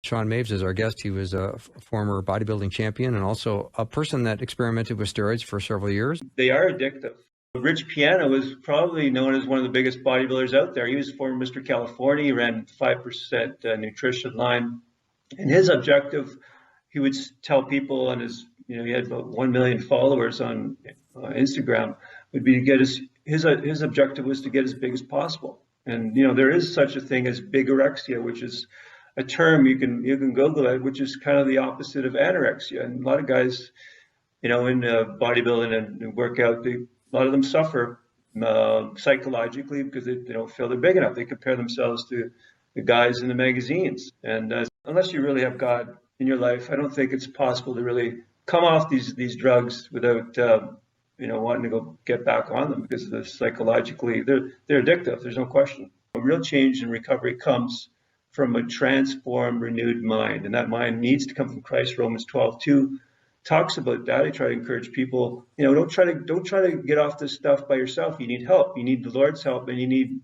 Shawn Maves is our guest. He was a former bodybuilding champion and also a person that experimented with steroids for several years. They are addictive. Rich Piana was probably known as one of the biggest bodybuilders out there. He was former Mr. California. He ran 5% nutrition line. And his objective, he would tell people on his, he had about 1 million followers on Instagram, would be to get his objective was to get as big as possible. And, there is such a thing as bigorexia, which is a term you can Google it, which is kind of the opposite of anorexia. And a lot of guys, in bodybuilding and workout, a lot of them suffer psychologically because they don't feel they're big enough. They compare themselves to the guys in the magazines. And unless you really have God in your life, I don't think it's possible to really come off these drugs without wanting to go get back on them, because they're psychologically they're addictive. There's no question. A real change in recovery comes from a transformed, renewed mind, and that mind needs to come from Christ. Romans 12:2 talks about that. I try to encourage people, don't try to get off this stuff by yourself. You need help. You need the Lord's help, and you need,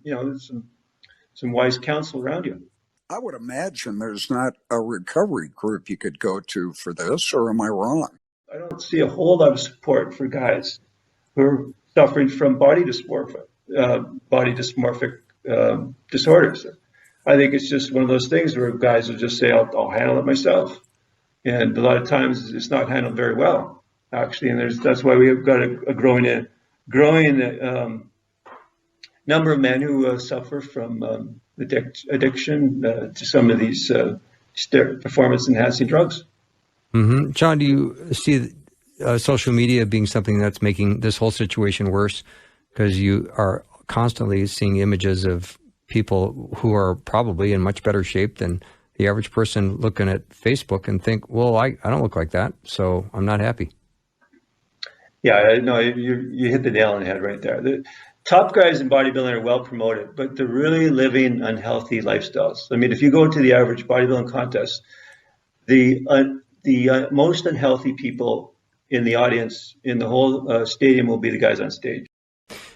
some wise counsel around you. I would imagine there's not a recovery group you could go to for this, or am I wrong? I don't see a whole lot of support for guys who are suffering from body dysmorphic disorders. I think it's just one of those things where guys will just say, I'll handle it myself. And a lot of times it's not handled very well, actually. And that's why we have got a growing number of men who suffer from addiction to some of these performance-enhancing drugs. Mm-hmm. Shawn, do you see social media being something that's making this whole situation worse? Because you are constantly seeing images of people who are probably in much better shape than the average person looking at Facebook and think, well, I don't look like that, so I'm not happy. Yeah, no, you hit the nail on the head right there. The top guys in bodybuilding are well promoted, but they're really living unhealthy lifestyles. I mean, if you go to the average bodybuilding contest, the most unhealthy people in the audience in the whole stadium will be the guys on stage.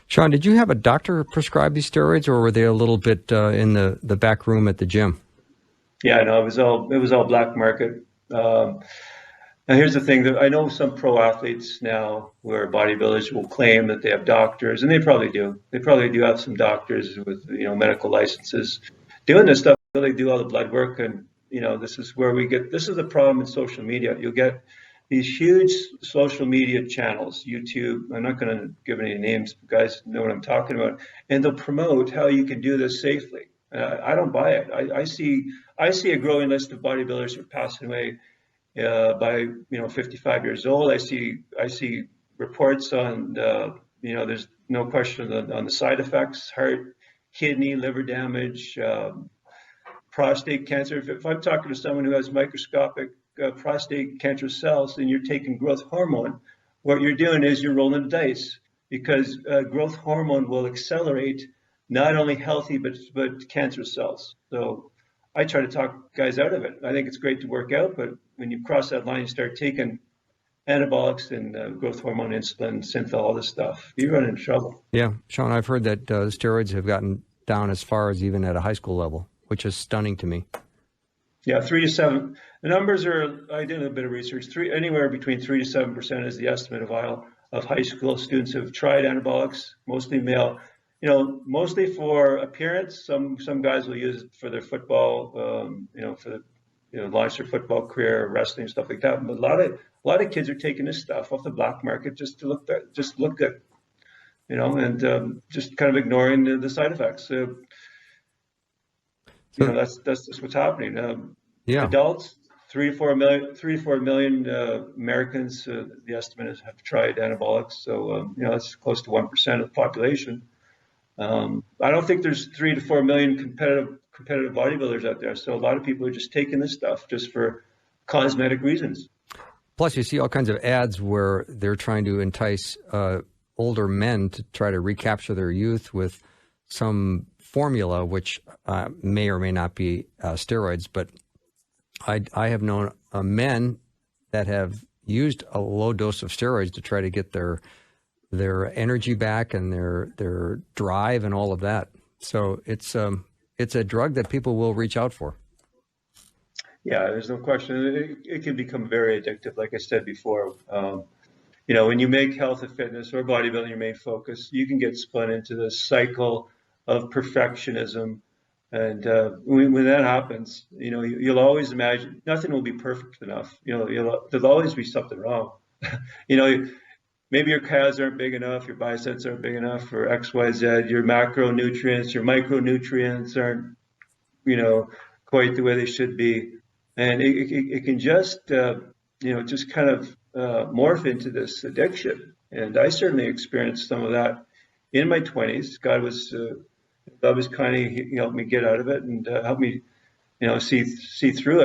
Shawn, did you have a doctor prescribe these steroids, or were they a little bit in the back room at the gym? Yeah, no, it was all black market. Now here's the thing, that I know some pro athletes now where bodybuilders will claim that they have doctors, and they probably do. They probably do have some doctors with medical licenses doing this stuff. They do all the blood work, and this is where this is the problem in social media. You'll get these huge social media channels, YouTube. I'm not going to give any names, but guys know what I'm talking about, and they'll promote how you can do this safely. I don't buy it. I see a growing list of bodybuilders who are passing away by 55 years old. I see reports on there's no question on the side effects: heart, kidney, liver damage, prostate cancer. If I'm talking to someone who has microscopic prostate cancer cells and you're taking growth hormone, what you're doing is you're rolling the dice, because growth hormone will accelerate not only healthy but cancer cells. So I try to talk guys out of it. I think it's great to work out, but when you cross that line, you start taking anabolics and growth hormone, insulin, synthol, all this stuff, you run into trouble. Yeah, Shawn, I've heard that steroids have gotten down as far as even at a high school level, which is stunning to me. Yeah, 3 to 7. The numbers are, I did a bit of research, anywhere between 3 to 7% is the estimate of high school students who have tried anabolics, mostly male. Mostly for appearance. Some guys will use it for their football, launch their football career, wrestling, stuff like that. But a lot of kids are taking this stuff off the black market just to look good, and just kind of ignoring the side effects. That's just what's happening. Yeah. Adults, 3 to 4 million Americans, the estimate is, have tried anabolics. So that's close to 1% of the population. I don't think there's 3 to 4 million competitive bodybuilders out there. So a lot of people are just taking this stuff just for cosmetic reasons. Plus, you see all kinds of ads where they're trying to entice older men to try to recapture their youth with some formula, which may or may not be steroids. But I have known men that have used a low dose of steroids to try to get their energy back and their drive and all of that. So it's a drug that people will reach out for. Yeah, there's no question. It can become very addictive, like I said before. You know, when you make health and fitness or bodybuilding your main focus, you can get spun into this cycle of perfectionism. And when that happens, you know, you'll always imagine nothing will be perfect enough. You know, there'll always be something wrong. You know, maybe your calves aren't big enough, your biceps aren't big enough for X, Y, Z. Your macronutrients, your micronutrients aren't, you know, quite the way they should be, and it can just, you know, just kind of morph into this addiction. And I certainly experienced some of that in my 20s. God was kind of, he helped me get out of it and helped me, you know, see through it.